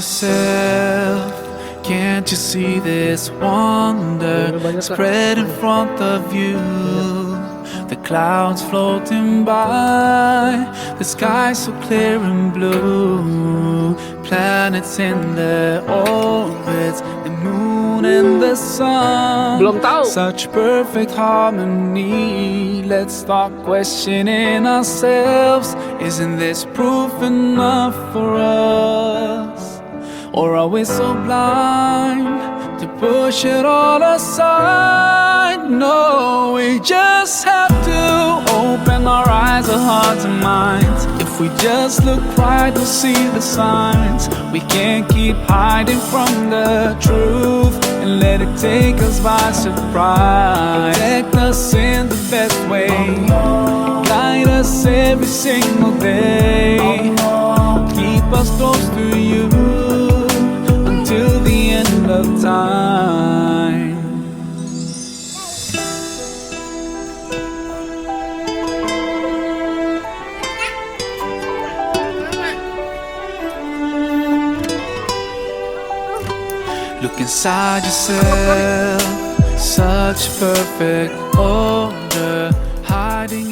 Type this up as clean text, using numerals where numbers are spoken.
yourself. Can't you see this wonder spread in front of you? The clouds floating by, the sky so clear and blue. Planets in their orbits, the moon and the sun. Belum tahu. Such perfect harmony. Let's start questioning ourselves. Isn't this proof enough for us? Or are we so blind to push it all aside? No, we just have to open our eyes, our hearts and minds. If we just look right, we'll see the signs. We can't keep hiding from the truth and let it take us by surprise. Protect us in the best way, guide us every single day, keep us close to you till the end of time. Look inside yourself, such perfect order hiding